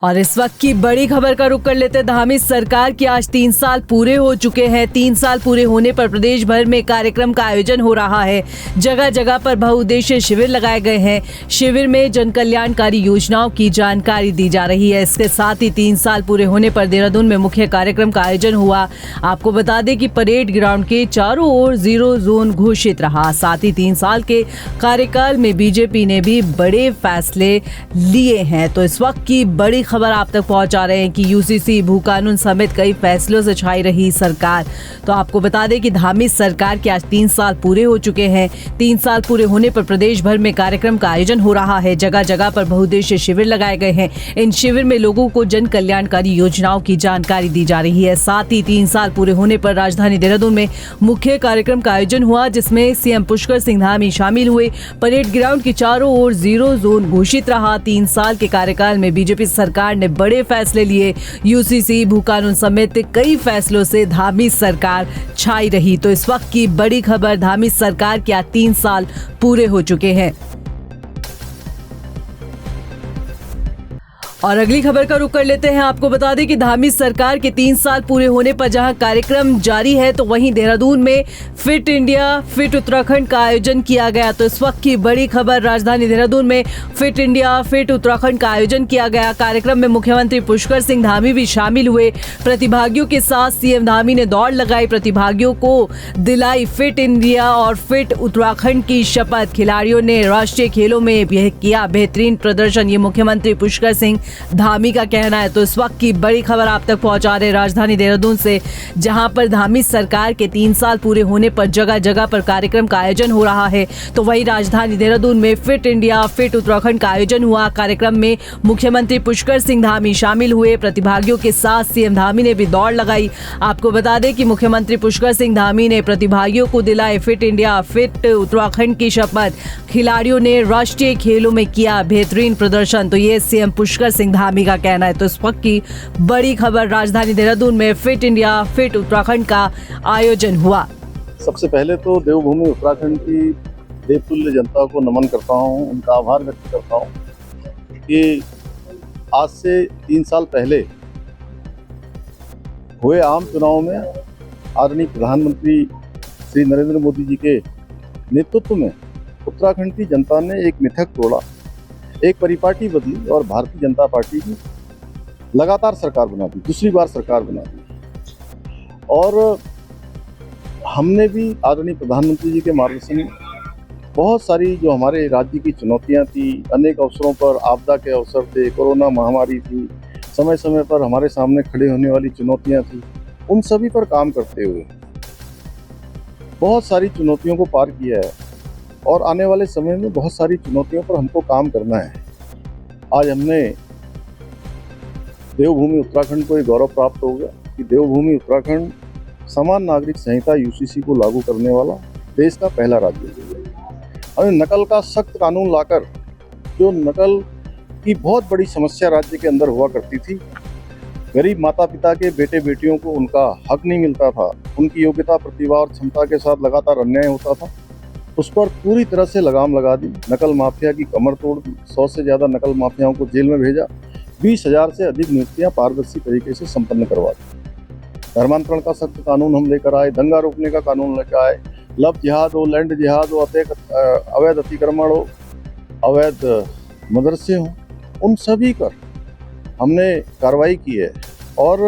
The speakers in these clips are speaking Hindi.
और इस वक्त की बड़ी खबर का रुख कर लेते धामी सरकार के आज 3 साल पूरे हो चुके हैं। 3 साल पूरे होने पर प्रदेश भर में कार्यक्रम का आयोजन हो रहा है। जगह जगह पर बहुउद्देशीय शिविर लगाए गए हैं। शिविर में जन कल्याणकारी योजनाओं की जानकारी दी जा रही है। इसके साथ ही 3 साल पूरे होने पर देहरादून में मुख्य कार्यक्रम का आयोजन हुआ। आपको बता दें कि परेड ग्राउंड के चारों ओर 0 जोन घोषित रहा। साथ ही 3 साल के कार्यकाल में बीजेपी ने भी बड़े फैसले लिए हैं। तो इस वक्त की बड़ी खबर आप तक पहुंचा रहे हैं कि यूसीसी भू कानून समेत कई फैसलों से छाई रही सरकार। तो आपको बता दें कि धामी सरकार के आज 3 साल पूरे हो चुके हैं। 3 साल पूरे होने पर प्रदेश भर में कार्यक्रम का आयोजन हो रहा है। जगह जगह पर बहुउद्देशीय शिविर लगाए गए हैं। इन शिविर में लोगों को जन कल्याणकारी योजनाओं की जानकारी दी जा रही है। साथ ही 3 साल पूरे होने पर राजधानी देहरादून में मुख्य कार्यक्रम का आयोजन हुआ, जिसमें सीएम पुष्कर सिंह धामी शामिल हुए। परेड ग्राउंड के चारों ओर 0 जोन घोषित रहा। 3 साल के कार्यकाल में बीजेपी सरकार ने बड़े फैसले लिए। यूसीसी भू कानून समेत कई फैसलों से धामी सरकार छाई रही। तो इस वक्त की बड़ी खबर, धामी सरकार के 3 साल पूरे हो चुके हैं। और अगली खबर का रुख कर लेते हैं। आपको बता दें कि धामी सरकार के 3 साल पूरे होने पर जहां कार्यक्रम जारी है, तो वहीं देहरादून में फिट इंडिया फिट उत्तराखंड का आयोजन किया गया। तो इस वक्त की बड़ी खबर, राजधानी देहरादून में फिट इंडिया फिट उत्तराखंड का आयोजन किया गया। कार्यक्रम में मुख्यमंत्री पुष्कर सिंह धामी भी शामिल हुए। प्रतिभागियों के साथ सीएम धामी ने दौड़ लगाई। प्रतिभागियों को दिलाई फिट इंडिया और फिट उत्तराखंड की शपथ। खिलाड़ियों ने राष्ट्रीय खेलों में किया बेहतरीन प्रदर्शन, ये मुख्यमंत्री पुष्कर सिंह धामी का कहना है। तो इस वक्त की बड़ी खबर आप तक पहुंचा रहे राजधानी देहरादून से, जहां पर धामी सरकार के 3 साल पूरे होने पर जगह जगह पर कार्यक्रम का आयोजन हो रहा है। तो वही राजधानी देहरादून में फिट इंडिया फिट उत्तराखंड का आयोजन हुआ। कार्यक्रम में मुख्यमंत्री पुष्कर सिंह धामी शामिल हुए। प्रतिभागियों के साथ सीएम धामी ने भी दौड़ लगाई। आपको बता दें कि मुख्यमंत्री पुष्कर सिंह धामी ने प्रतिभागियों को दिलाए फिट इंडिया फिट उत्तराखंड की शपथ। खिलाड़ियों ने राष्ट्रीय खेलों में किया बेहतरीन प्रदर्शन, तो ये सीएम पुष्कर सिंह धामी का कहना है। तो इस वक्त की बड़ी खबर, राजधानी देहरादून में फिट इंडिया फिट उत्तराखंड का आयोजन हुआ। सबसे पहले तो देवभूमि उत्तराखंड की देवतुल्य जनता को नमन करता हूं, उनका आभार व्यक्त करता हूं कि आज से 3 साल पहले हुए आम चुनाव में आदरणीय प्रधानमंत्री श्री नरेंद्र मोदी जी के नेतृत्व में उत्तराखंड की जनता ने एक मिथक तोड़ा, एक परिपाटी बदली और भारतीय जनता पार्टी की लगातार सरकार बना दी, दूसरी बार सरकार बना दी। और हमने भी आदरणीय प्रधानमंत्री जी के मार्गदर्शन में बहुत सारी जो हमारे राज्य की चुनौतियां थी, अनेक अवसरों पर आपदा के अवसर थे, कोरोना महामारी थी, समय समय पर हमारे सामने खड़े होने वाली चुनौतियां थी, उन सभी पर काम करते हुए बहुत सारी चुनौतियों को पार किया है। और आने वाले समय में बहुत सारी चुनौतियों पर हमको काम करना है। आज हमने देवभूमि उत्तराखंड को एक गौरव प्राप्त हो गया कि देवभूमि उत्तराखंड समान नागरिक संहिता यूसीसी को लागू करने वाला देश का पहला राज्य है। हमें नकल का सख्त कानून लाकर, जो नकल की बहुत बड़ी समस्या राज्य के अंदर हुआ करती थी, गरीब माता पिता के बेटे बेटियों को उनका हक नहीं मिलता था, उनकी योग्यता प्रतिभा और क्षमता के साथ लगातार अन्याय होता था, उस पर पूरी तरह से लगाम लगा दी। नकल माफिया की कमर तोड़ दी। 100 से ज़्यादा नकल माफियाओं को जेल में भेजा। 20,000 से अधिक नियुक्तियां पारदर्शी तरीके से संपन्न करवा दी। धर्मांतरण का सख्त कानून हम लेकर आए। दंगा रोकने का कानून लेकर आए। लव जिहाद हो, लैंड जिहाद हो, अवैध अतिक्रमण हो, अवैध मदरसे हो, उन सभी पर हमने कार्रवाई की है। और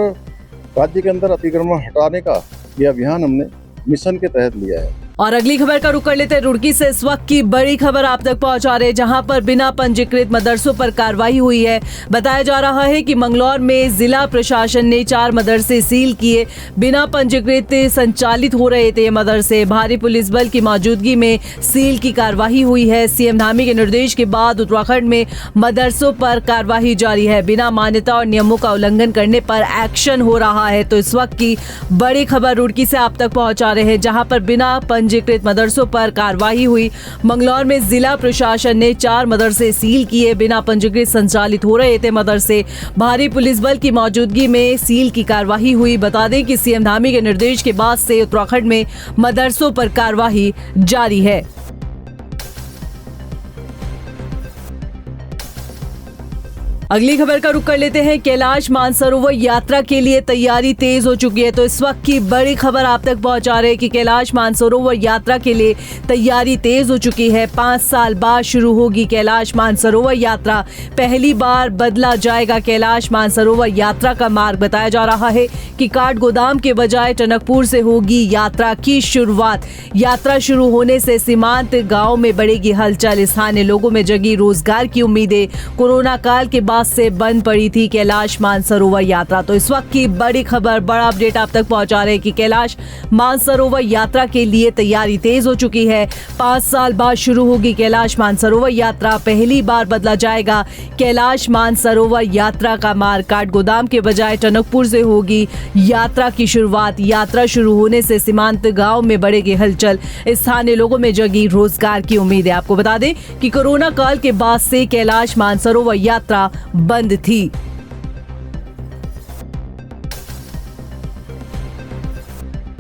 राज्य के अंदर अतिक्रमण हटाने का यह अभियान हमने मिशन के तहत लिया है। और अगली खबर का रुख कर लेते हैं रुड़की से। इस वक्त की बड़ी खबर आप तक पहुंचा रहे, जहां पर बिना पंजीकृत मदरसों पर कार्रवाई हुई है। बताया जा रहा है कि मंगलौर में जिला प्रशासन ने 4 मदरसे सील किए। बिना पंजीकृत संचालित हो रहे थे मदरसे। भारी पुलिस बल की मौजूदगी में सील की कार्रवाई हुई है। सीएम धामी के निर्देश के बाद उत्तराखंड में मदरसों पर कार्रवाई जारी है। बिना मान्यता और नियमों का उल्लंघन करने पर एक्शन हो रहा है। तो इस वक्त की बड़ी खबर रुड़की से आप तक पहुंचा रहे हैं, जहां पर बिना पंजीकृत मदरसों पर कार्रवाई हुई। मंगलौर में जिला प्रशासन ने 4 मदरसे सील किए। बिना पंजीकृत संचालित हो रहे थे मदरसे। भारी पुलिस बल की मौजूदगी में सील की कार्रवाई हुई। बता दें कि सीएम धामी के निर्देश के बाद से उत्तराखंड में मदरसों पर कार्रवाई जारी है। अगली खबर का रुख कर लेते हैं। कैलाश मानसरोवर यात्रा के लिए तैयारी तेज हो चुकी है। तो इस वक्त की बड़ी खबर आप तक पहुंचा रहे हैं कि कैलाश मानसरोवर यात्रा के लिए तैयारी तेज हो चुकी है। 5 साल बाद शुरू होगी कैलाश मानसरोवर यात्रा। पहली बार बदला जाएगा कैलाश मानसरोवर यात्रा का मार्ग। बताया जा रहा है कि काठगोदाम के बजाय टनकपुर से होगी यात्रा की शुरुआत। यात्रा शुरू होने से सीमांत गाँव में बढ़ेगी हलचल। स्थानीय लोगों में जगी रोजगार की उम्मीदें। कोरोना काल के बाद से बंद पड़ी थी कैलाश मानसरोवर यात्रा। तो इस वक्त की बड़ी खबर, बड़ा अपडेट आप तक पहुंचा रहे हैं कि कैलाश मानसरोवर यात्रा के लिए तैयारी तेज हो चुकी है। 5 साल बाद शुरू होगी कैलाश मानसरोवर यात्रा। पहली बार बदला जाएगा कैलाश मानसरोवर यात्रा का मार्ग। काठगोदाम के बजाय टनकपुर से होगी यात्रा की शुरुआत। यात्रा शुरू होने से सीमांत गांव में बढ़ेगी हलचल। स्थानीय लोगों में जगी रोजगार की उम्मीद है। आपको बता दें कि कोरोना काल के बाद से कैलाश मानसरोवर यात्रा बंद थी।